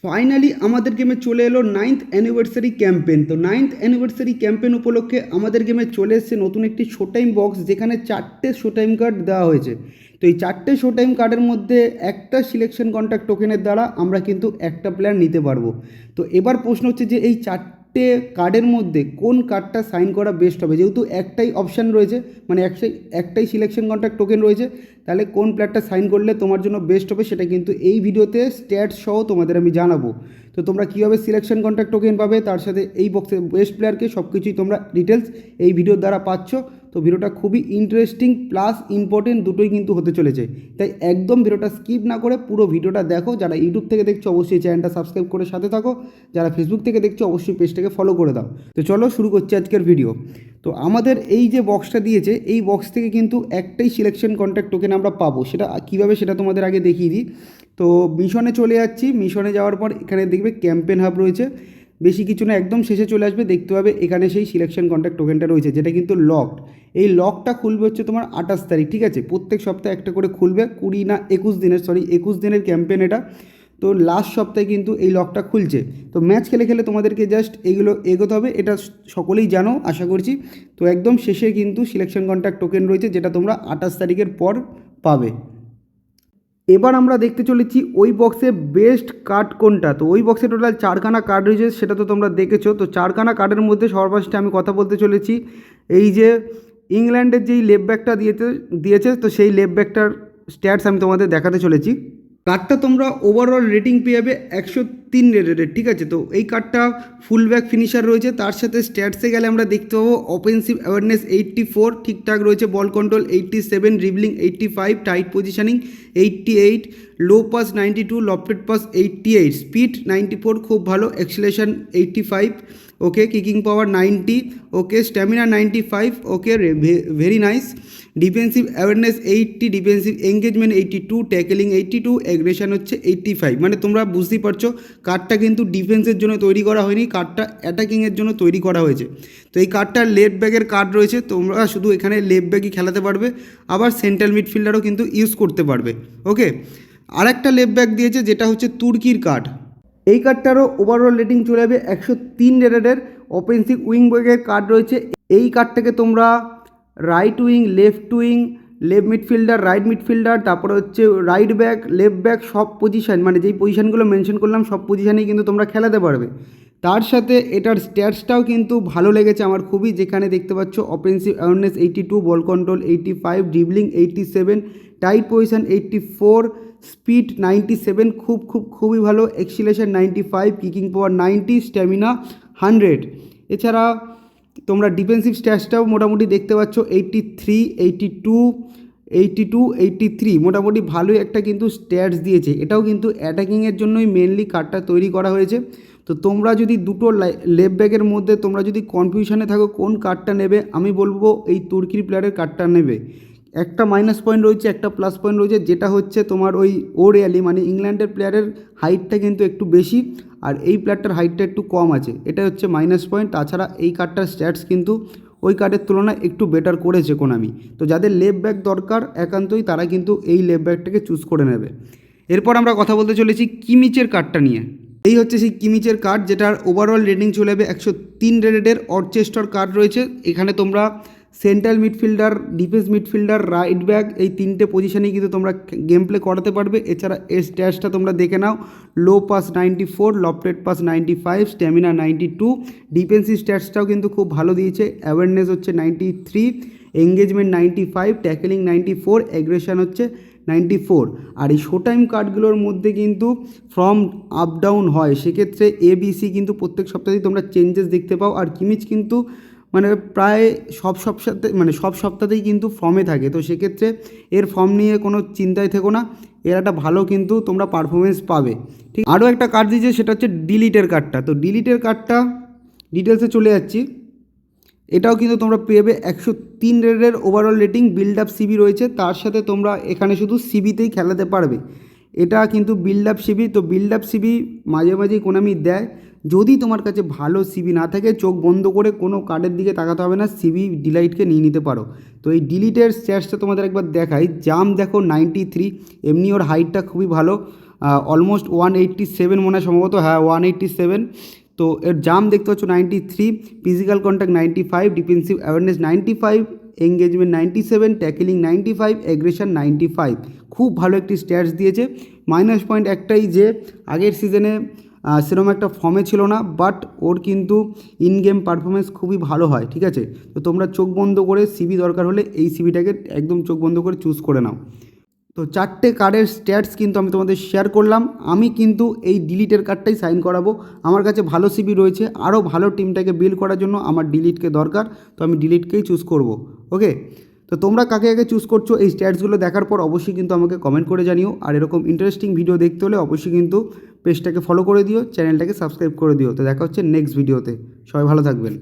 Finally আমাদের গেমে চলে এলো 9th অ্যানিভার্সারি ক্যাম্পেন। তো 9th অ্যানিভার্সারি ক্যাম্পেন উপলক্ষে আমাদের গেমে চলে এসেছে নতুন একটি শো টাইম বক্স, যেখানে 4টে শো টাইম কার্ড দেওয়া হয়েছে। তো এই 4টে শো টাইম কার্ডের মধ্যে একটা সিলেকশন কন্ট্যাক্ট টোকেনের দ্বারা আমরা কিন্তু একটা প্লেয়ার নিতে পারবো। তো এবার প্রশ্ন হচ্ছে যে এই 4টে কার্ডের মধ্যে কোন কার্ডটা সাইন করা বেস্ট হবে, যেহেতু একটাই অপশান রয়েছে, মানে একটাই সিলেকশন কন্ট্যাক্ট টোকেন রয়েছে, তাহলে কোন প্লেয়ারটা সাইন করলে তোমার জন্য বেস্ট হবে সেটা কিন্তু এই ভিডিওতে স্ট্যাটস সহ তোমাদের আমি জানাবো। তো তোমরা কীভাবে সিলেকশন কন্ট্যাক্ট টোকেন পাবে, তার সাথে এই বক্সের বেস্ট প্লেয়ারকে সব কিছুই তোমরা ডিটেলস এই ভিডিওর দ্বারা পাচ্ছ। তো ভিডিওটা খুবই ইন্টারেস্টিং প্লাস ইম্পর্টেন্ট দুটোই কিন্তু হতে চলেছে, তাই একদম ভিডিওটা স্কিপ না করে পুরো ভিডিওটা দেখো। যারা ইউটিউব থেকে দেখছো অবশ্যই চ্যানেলটা সাবস্ক্রাইব করে সাথে থাকো, যারা ফেসবুক থেকে দেখছো অবশ্যই পেজটাকে ফলো করে দাও। তো চলো শুরু করছি আজকের ভিডিও। তো আমাদের এই যে বক্সটা দিয়েছে, এই বক্স থেকে কিন্তু একটাই সিলেকশন কন্ট্যাক্ট টোকেন আমরা পাবো। সেটা কীভাবে সেটা তোমাদের আগে দেখিয়ে দিই। তো মিশনে চলে যাচ্ছি, মিশনে যাওয়ার পর এখানে দেখবে ক্যাম্পেন হাব রয়েছে, বেশি কিছু না, একদম শেষে চলে আসবে, দেখতে পাবে এখানে সেই সিলেকশন কন্ট্যাক্ট টোকেনটা রয়েছে, যেটা কিন্তু লকড। এই লকটা খুলবে হচ্ছে তোমার 28 তারিখ, ঠিক আছে? প্রত্যেক সপ্তাহে একটা করে খুলবে, 21 দিনের ক্যাম্পেন এটা। তো লাস্ট সপ্তাহে কিন্তু এই লকটা খুলছে। তো ম্যাচ খেলে খেলে তোমাদেরকে জাস্ট এইগুলো এগোতে হবে, এটা সকলেই জানো আশা করছি। তো একদম শেষে কিন্তু সিলেকশন কন্ট্যাক্ট টোকেন রয়েছে, যেটা তোমরা 28 তারিখের পর পাবে। এবার আমরা দেখতে চলেছি ওই বক্সে বেস্ট কার্ড কোনটা। তো ওই বক্সে টোটাল 4খানা কার্ড রয়েছে, সেটা তো তোমরা দেখেছো। তো 4খানা কার্ডের মধ্যে সর্বশেষে আমি কথা বলতে চলেছি এই যে ইংল্যান্ডের যেই লেফট ব্যাকটা দিয়েছে, তো সেই লেফট ব্যাকটার স্ট্যাটস আমি তোমাদের দেখাতে চলেছি। কার্ডটা তোমরা ওভারঅল রেটিং পেয়ে যাবে 103 রেটেড, ঠিক আছে? তো এই কার্ডটা ফুল ব্যাক ফিনিশার রয়েছে, তার সাথে স্ট্যাটসে গেলে আমরা দেখতে পাবো অফেন্সিভ অ্যাওয়ারনেস 84 ঠিকঠাক রয়েছে, ball control 87, dribbling 85, tight positioning 88, low pass 92, lofted pass 88, speed 94 খুব ভালো, acceleration 85, okay, kicking power 90, okay, stamina 95, okay, very nice, defensive awareness 80, defensive engagement 82, tackling 82, aggression হচ্ছে 85। মানে তোমরা বুঝতেই পারছো কার্ডটা কিন্তু ডিফেন্সের জন্য তৈরি করা হয়নি, কার্ডটা অ্যাটাকিংয়ের জন্য তৈরি করা হয়েছে। তো এই কার্ডটা লেফট ব্যাকের কার্ড রয়েছে, তোমরা শুধু এখানে লেফট ব্যাকই খেলাতে পারবে, আবার সেন্ট্রাল মিডফিল্ডারও কিন্তু ইউজ করতে পারবে, ওকে। আর একটা লেফট ব্যাক দিয়েছে, যেটা হচ্ছে তুর্কির কার্ড। এই কার্ডটারও ওভারঅল রেটিং চলে যাবে 103 রেটেডের। অফেন্সিভ উইং ব্যাকের কার্ড রয়েছে, এই কার্ডটাকে তোমরা right wing, left wing, left midfielder, right midfielder, তারপরে হচ্ছে রাইট ব্যাক, লেফট ব্যাক, সব পজিশান, মানে যেই পজিশানগুলো মেনশন করলাম সব পজিশানেই কিন্তু তোমরা খেলাতে পারবে। তার সাথে এটার স্ট্যাটসটাও কিন্তু ভালো লেগেছে আমার খুবই, যেখানে দেখতে পাচ্ছ offensive awareness 82, ball control 85, dribbling 87, tight position 84, speed 97, খুবই ভালো, এক্সিলেশন 95, কিকিং পাওয়ার 90, স্ট্যামিনা 100। এছাড়া তোমরা ডিফেন্সিভ স্ট্যাটসটাও মোটামুটি দেখতে পাচ্ছ 83, 82, 83, মোটামুটি ভালোই একটা কিন্তু স্ট্যাটস দিয়েছে। এটাও কিন্তু অ্যাটাকিংয়ের জন্যই মেনলি কার্ডটা তৈরি করা হয়েছে। তো তোমরা যদি দুটো লেফট ব্যাকের মধ্যে তোমরা যদি কনফিউশনে থাকো কোন কার্ডটা নেবে, আমি বলবো এই তুর্কির প্লেয়ারের কার্ডটা নেবে। একটা মাইনাস পয়েন্ট রয়েছে, একটা প্লাস পয়েন্ট রয়েছে, যেটা হচ্ছে তোমার ওই ওরিয়ালি, মানে ইংল্যান্ডের প্লেয়ারের হাইটটা কিন্তু একটু বেশি, আর এই প্লেয়ারটার হাইটটা একটু কম আছে, এটা হচ্ছে মাইনাস পয়েন্ট। তাছাড়া এই কার্ডটার স্ট্যাটস কিন্তু ওই কার্ডের তুলনায় একটু বেটার করেছে কোনামি। তো যাদের লেফট ব্যাক দরকার একান্তই, তারা কিন্তু এই লেফট ব্যাকটাকে চুজ করে নেবে। এরপর আমরা কথা বলতে চলেছি কিমিচের কার্ডটা নিয়ে। এই হচ্ছে সেই কিমিচের কার্ড, যেটার ওভারঅল রেটিং চলে যাবে 103 রেটেডের। অরচেস্টার কার্ড রয়েছে, এখানে তোমরা central midfielder, defence midfielder, right back, এই তিনটে পজিশনেই কিন্তু তোমরা গেম প্লে করাতে পারবে। এছাড়া এর স্ট্যাটসটা তোমরা দেখে নাও, low pass 94, lofted pass 95, stamina 92, defensive স্ট্যাটসটাও কিন্তু খুব ভালো দিয়েছে, অ্যাওয়ারনেস হচ্ছে 93, এঙ্গেজমেন্ট 95, ট্যাকেলিং 94, অ্যাগ্রেশন হচ্ছে 94। আর এই শো টাইম কার্ডগুলোর মধ্যে কিন্তু ফর্ম আপ ডাউন হয়, সেক্ষেত্রে ABC কিন্তু প্রত্যেক সপ্তাহেই তোমরা চেঞ্জেস দেখতে পাও। আর কিমিচ কিন্তু মানে প্রায় সব সপ্তাহতেই কিন্তু ফর্মে থাকে, তো সেক্ষেত্রে এর ফর্ম নিয়ে কোনো চিন্তায় থেকো না, এর একটা ভালো কিন্তু তোমরা পারফরমেন্স পাবে, ঠিক। আরও একটা কার্ড দিয়েছে, সেটা হচ্ছে ডিলিটের কার্ডটা। তো ডিলিটের কার্ডটা ডিটেলসে চলে যাচ্ছি। এটাও কিন্তু তোমরা পেয়ে 103 রেটের overall rating, build up CB রয়েছে, তার সাথে তোমরা এখানে শুধু সিবিতেই খেলাতে পারবে। এটা কিন্তু বিল্ড আপ সিবি, তো বিল্ড আপ সিবি মাঝে মাঝেই কোনামি দেয়। যদি তোমার কাছে ভালো সিবি না থাকে, চোখ বন্ধ করে কোনো কার্ডের দিকে তাকাতে হবে না, সিবি ডিলাইটকে নিয়ে নিতে পারো। তো এই ডিলিটের স্ট্যাটসটা তোমাদের একবার দেখাই। জাম্প দেখো 93, এমনি ওর হাইটটা খুবই ভালো, অলমোস্ট 187 মনে হয় সম্ভবত, হ্যাঁ 187। তো এর জাম দেখতে পাচ্ছ 93, physical contact 95, defensive awareness 95, engagement 97, tackling 95, aggression 95। খুব ভালো একটি স্ট্যাটস দিয়েছে। মাইনাস পয়েন্ট একটাই যে আগের সিজনে সেরকম একটা ফর্মে ছিল না, বাট ওর কিন্তু ইন গেম পারফরমেন্স খুবই ভালো হয়, ঠিক আছে। তো তোমরা চোখ বন্ধ করে সিবি দরকার হলে এই সিবিটাকে একদম চোখ বন্ধ করে চুজ করে নাও। তো 4টে কার্ডের স্ট্যাটস কিন্তু আমি তোমাদের শেয়ার করলাম। আমি কিন্তু এই ডিলিটের কার্ডটাই সাইন করাবো। আমার কাছে ভালো সিবি রয়েছে, আরও ভালো টিমটাকে বিল্ড করার জন্য আমার ডিলিটকে দরকার, তো আমি ডিলিটকেই চুজ করব। ওকে, তো তোমরা কাকে কাকে চুজ করছো এই স্ট্যাটসগুলো দেখার পর অবশ্যই কিন্তু আমাকে কমেন্ট করে জানিও। আর এরকম ইন্টারেস্টিং ভিডিও দেখতে হলে অবশ্যই কিন্তু পেজটাকে ফলো করে দিও, চ্যানেলটাকে সাবস্ক্রাইব করে দিও। তো দেখা হচ্ছে নেক্সট ভিডিওতে, সবাই ভালো থাকবেন।